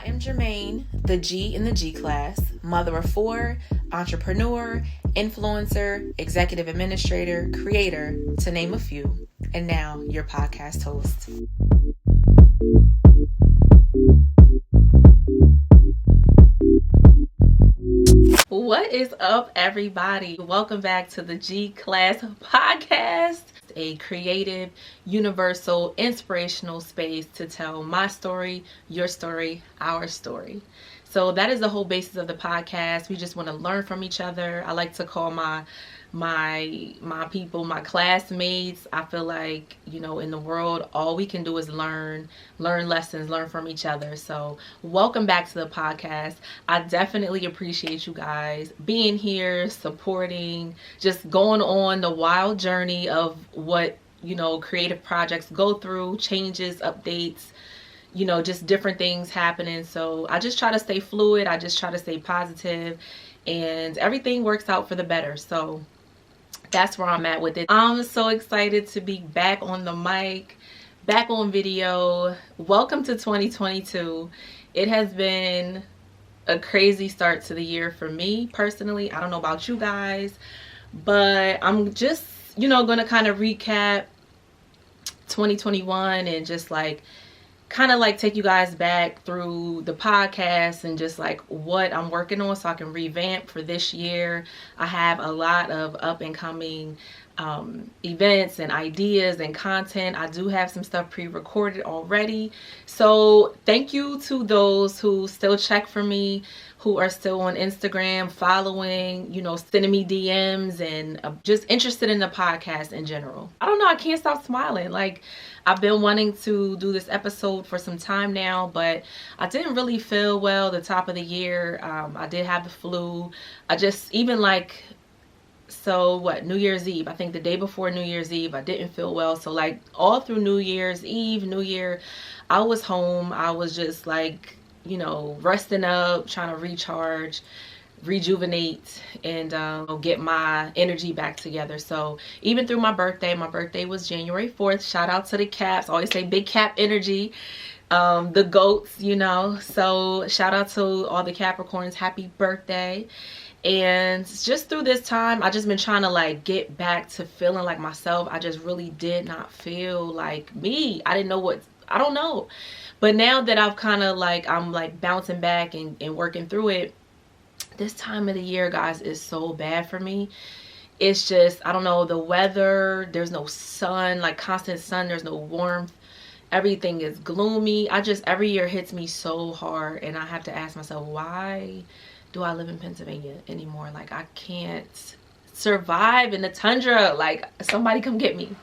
am Jermaine, the G in the G class, mother of 4, entrepreneur, influencer, executive administrator, creator, to name a few, and now your podcast host. What is up, everybody? Welcome back to the G Class Podcast, a creative, universal, inspirational space to tell my story, your story, our story. So that is the whole basis of the podcast. We just want to learn from each other. I like to call my people, my classmates. I feel like, in the world, all we can do is learn lessons, learn from each other. So welcome back to the podcast. I definitely appreciate you guys being here, supporting, just going on the wild journey of what, creative projects go through, changes, updates, just different things happening. So I just try to stay fluid. I just try to stay positive, and everything works out for the better. So that's where I'm at with it. I'm so excited to be back on the mic, back on video. Welcome to 2022. It has been a crazy start to the year for me personally. I don't know about you guys, but I'm just, going to kind of recap 2021 and just take you guys back through the podcast and just what I'm working on so I can revamp for this year. I have a lot of up and coming events and ideas and content. I do have some stuff pre-recorded already. So thank you to those who still check for me, who are still on Instagram, following, sending me DMs and just interested in the podcast in general. I don't know, I can't stop smiling. I've been wanting to do this episode for some time now, but I didn't really feel well the top of the year. I did have the flu. New Year's Eve, I think the day before New Year's Eve, I didn't feel well. So all through New Year's Eve, New Year, I was home. I was just resting up, trying to recharge, rejuvenate, and get my energy back together. So even through my birthday was January 4th. Shout out to the Caps. I always say big Cap energy. The goats, So shout out to all the Capricorns. Happy birthday. And just through this time, I just been trying to get back to feeling like myself. I just really did not feel like me. I don't know. But now that I've kind of I'm bouncing back and working through it, this time of the year, guys, is so bad for me. It's just, I don't know, the weather, there's no sun, constant sun, there's no warmth. Everything is gloomy. Every year hits me so hard, and I have to ask myself, why do I live in Pennsylvania anymore? I can't survive in the tundra. Somebody come get me.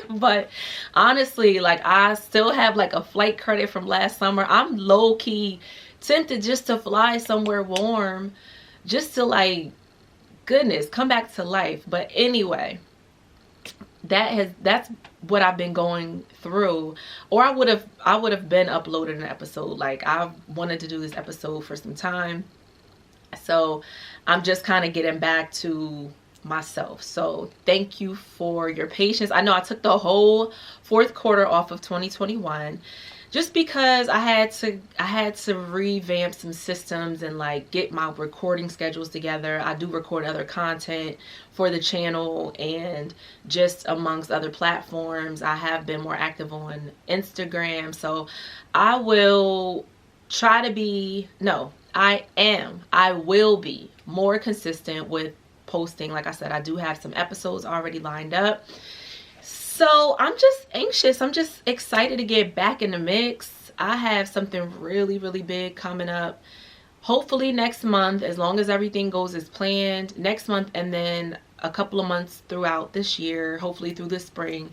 But honestly, I still have a flight credit from last summer. I'm low-key tempted just to fly somewhere warm, just to come back to life. But anyway, that's what I've been going through. Or I would have been uploaded an episode. I wanted to do this episode for some time. So I'm just kind of getting back to myself. So thank you for your patience. I know I took the whole fourth quarter off of 2021 just because I had to revamp some systems and get my recording schedules together. I do record other content for the channel, and just amongst other platforms. I have been more active on Instagram. So I will try to be, no, I will be more consistent with posting. Like I said, I do have some episodes already lined up. So I'm just anxious. I'm just excited to get back in the mix. I have something really, really big coming up. Hopefully next month, as long as everything goes as planned, next month, and then a couple of months throughout this year, hopefully through the spring.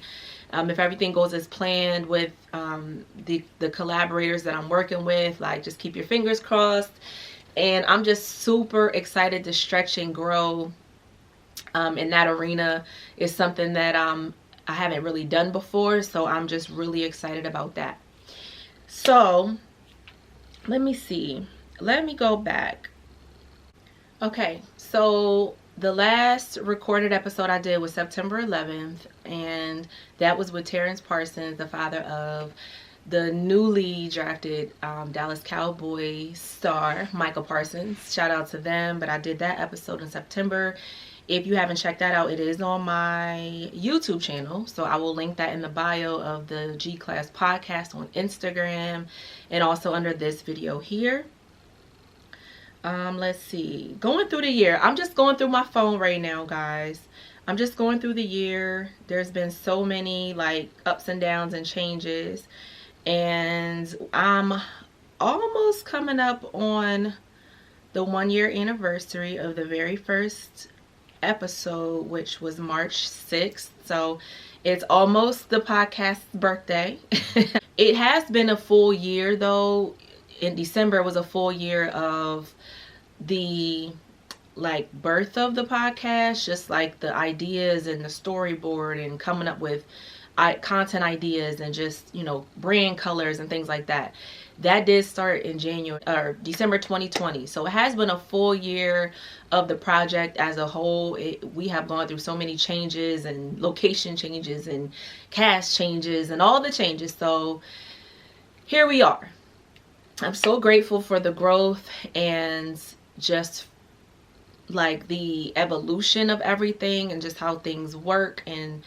If everything goes as planned with the collaborators that I'm working with, just keep your fingers crossed. And I'm just super excited to stretch and grow in that arena. Is something that I haven't really done before, so I'm just really excited about that. So let me see. Let me go back. Okay, so the last recorded episode I did was September 11th, and that was with Terrence Parsons, the father of the newly drafted Dallas Cowboys star, Michael Parsons. Shout out to them. But I did that episode in September. If you haven't checked that out, it is on my YouTube channel. So I will link that in the bio of the G Class Podcast on Instagram and also under this video here. Let's see. Going through the year. I'm just going through my phone right now, guys. I'm just going through the year. There's been so many like ups and downs and changes. And I'm almost coming up on the 1-year anniversary of the very first episode, which was March 6th. So it's almost the podcast's birthday. It has been a full year though. In December was a full year of the like birth of the podcast, just like the ideas and the storyboard and coming up with content ideas and just, you know, brand colors and things like that. That did start in December 2020. So it has been a full year of the project as a whole. We have gone through so many changes and location changes and cast changes and all the changes. So here we are. I'm so grateful for the growth and just like the evolution of everything and just how things work. And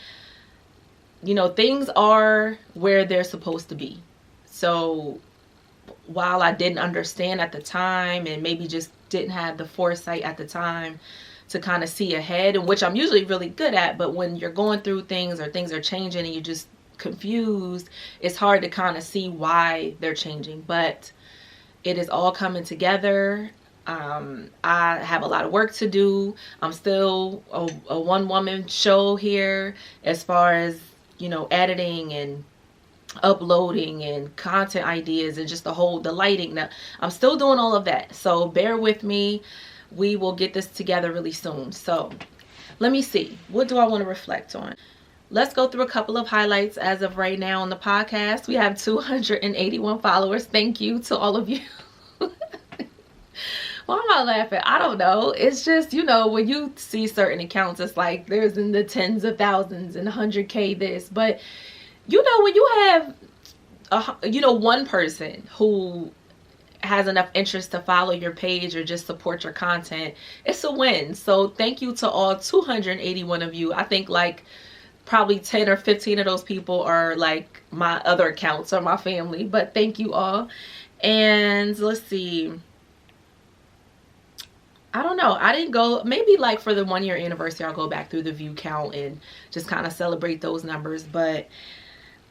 you know, things are where they're supposed to be. So while I didn't understand at the time and maybe just didn't have the foresight at the time to kind of see ahead, and which I'm usually really good at, but when you're going through things or things are changing and you're just confused, it's hard to kind of see why they're changing. But it is all coming together. I have a lot of work to do. I'm still a one-woman show here as far as, you know, editing and uploading and content ideas and just the lighting. Now, I'm still doing all of that. So bear with me. We will get this together really soon. So let me see. What do I want to reflect on? Let's go through a couple of highlights as of right now on the podcast. We have 281 followers. Thank you to all of you. Why am I laughing? I don't know. It's just, you know, when you see certain accounts, it's like there's in the tens of thousands and 100K this. But, you know, when you have, one person who has enough interest to follow your page or just support your content, it's a win. So thank you to all 281 of you. I think like probably 10 or 15 of those people are like my other accounts or my family. But thank you all. And let's see. I don't know. I didn't go, maybe like for the 1-year anniversary, I'll go back through the view count and just kind of celebrate those numbers. But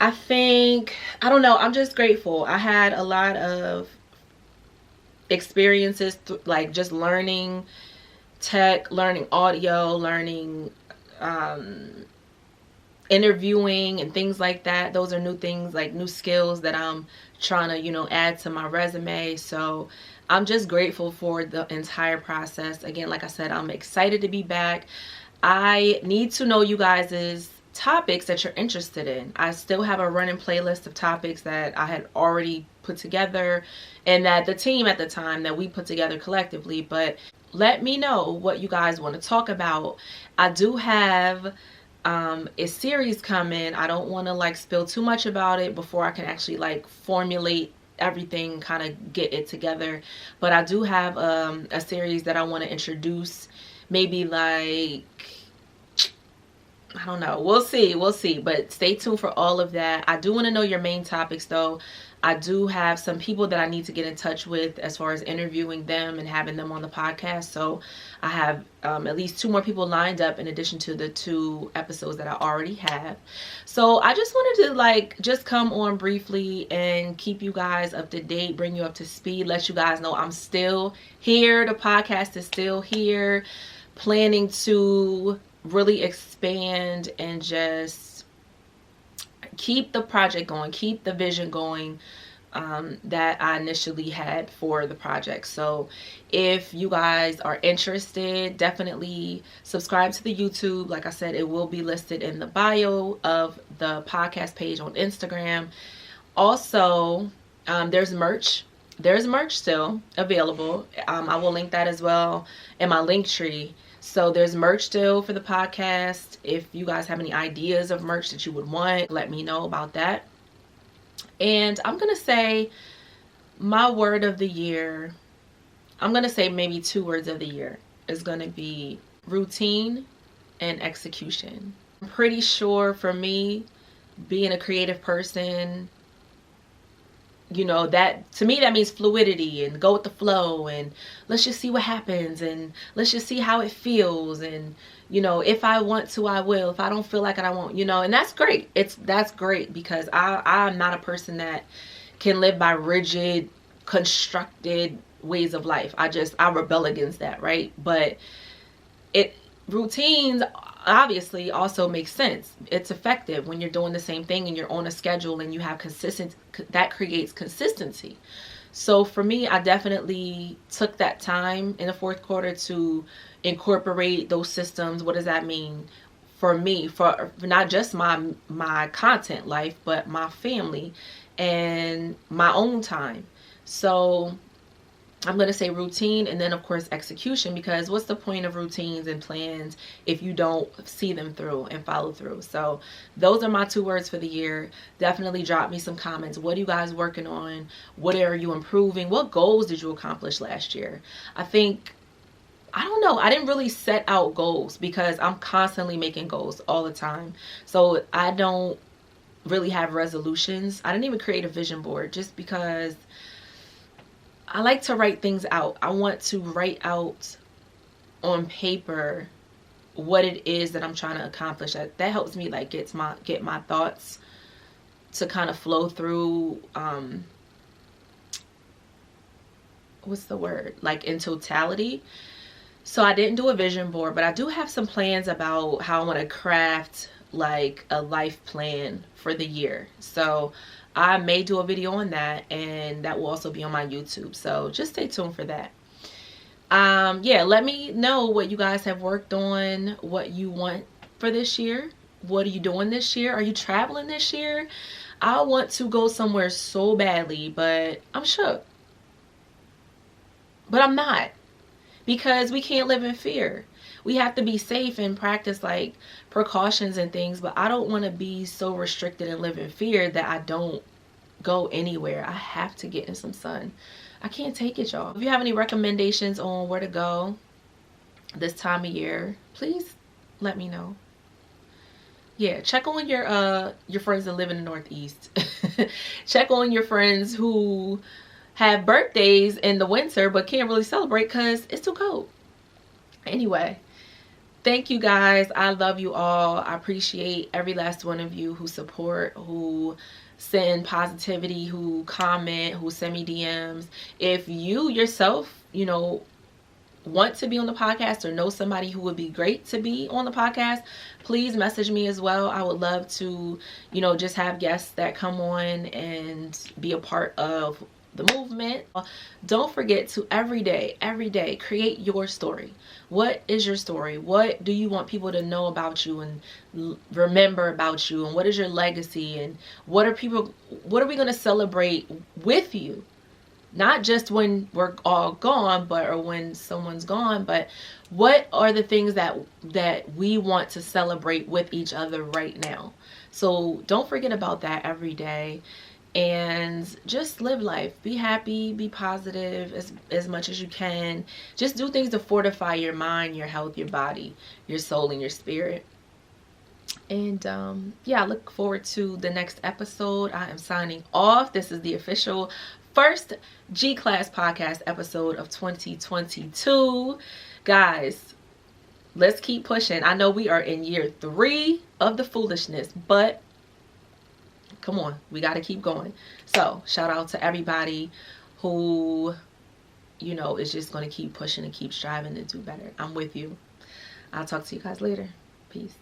I think, I don't know, I'm just grateful. I had a lot of experiences, like just learning tech, learning audio, learning interviewing and things like that. Those are new things, like new skills that I'm trying to, you know, add to my resume. So I'm just grateful for the entire process. Again, like I said, I'm excited to be back. I need to know you guys' topics that you're interested in. I still have a running playlist of topics that I had already put together and that the team at the time that we put together collectively. But let me know what you guys want to talk about. I do have a series coming. I don't want to like spill too much about it before I can actually like formulate everything, kind of get it together. But I do have a series that I want to introduce, maybe like, I don't know, we'll see, but stay tuned for all of that. I do want to know your main topics though. I do have some people that I need to get in touch with as far as interviewing them and having them on the podcast. So I have at least 2 more people lined up in addition to the 2 episodes that I already have. So I just wanted to like just come on briefly and keep you guys up to date, bring you up to speed, let you guys know I'm still here. The podcast is still here, planning to really expand and just keep the project going, keep the vision going that I initially had for the project. So if you guys are interested, definitely subscribe to the YouTube. Like I said, it will be listed in the bio of the podcast page on Instagram. Also, there's merch. There's merch still available. I will link that as well in my Linktree. So there's merch still for the podcast. If you guys have any ideas of merch that you would want, let me know about that. And I'm going to say my word of the year, I'm going to say maybe 2 words of the year is going to be routine and execution. I'm pretty sure for me, being a creative person, you know, that to me that means fluidity and go with the flow, and let's just see what happens, and let's just see how it feels, and you know, if I want to I will, if I don't feel like it I won't, you know. And that's great. That's great, because I'm not a person that can live by rigid constructed ways of life. I rebel against that, right? But routines obviously also makes sense. It's effective when you're doing the same thing and you're on a schedule and you have that creates consistency. So for me, I definitely took that time in the fourth quarter to incorporate those systems. What does that mean for me, for not just my content life, but my family and my own time? So I'm going to say routine, and then of course execution, because what's the point of routines and plans if you don't see them through and follow through? So those are my 2 words for the year. Definitely drop me some comments. What are you guys working on? What are you improving? What goals did you accomplish last year? I don't know. I didn't really set out goals because I'm constantly making goals all the time. So I don't really have resolutions. I didn't even create a vision board just because I like to write things out. I want to write out on paper what it is that I'm trying to accomplish. That helps me like get my thoughts to kind of flow through what's the word? Like in totality. So I didn't do a vision board, but I do have some plans about how I want to craft like a life plan for the year. So I may do a video on that, and that will also be on my YouTube. So just stay tuned for that. Yeah, let me know what you guys have worked on, what you want for this year. What are you doing this year? Are you traveling this year? I want to go somewhere so badly, but I'm shook. But I'm not, because we can't live in fear. We have to be safe and practice like precautions and things, but I don't want to be so restricted and live in fear that I don't go anywhere. I have to get in some sun. I can't take it, y'all. If you have any recommendations on where to go this time of year, please let me know. Yeah, check on your friends that live in the Northeast. Check on your friends who have birthdays in the winter but can't really celebrate because it's too cold. Anyway, thank you guys. I love you all. I appreciate every last one of you who support, who send positivity, who comment, who send me DMs. If you yourself, you know, want to be on the podcast or know somebody who would be great to be on the podcast, please message me as well. I would love to, you know, just have guests that come on and be a part of the movement. Don't forget to every day create your story. What is your story? What do you want people to know about you and remember about you? And what is your legacy? And what are we going to celebrate with you? Not just when we're all gone, or when someone's gone, but what are the things that we want to celebrate with each other right now? So don't forget about that every day. And just live life. Be happy, be positive as much as you can. Just do things to fortify your mind, your health, your body, your soul, and your spirit. And yeah, I look forward to the next episode. I am signing off. This is the official first G Class Podcast episode of 2022. Guys, let's keep pushing. I know we are in year 3 of the foolishness, but come on, we got to keep going. So shout out to everybody who, you know, is just going to keep pushing and keep striving to do better. I'm with you. I'll talk to you guys later. Peace.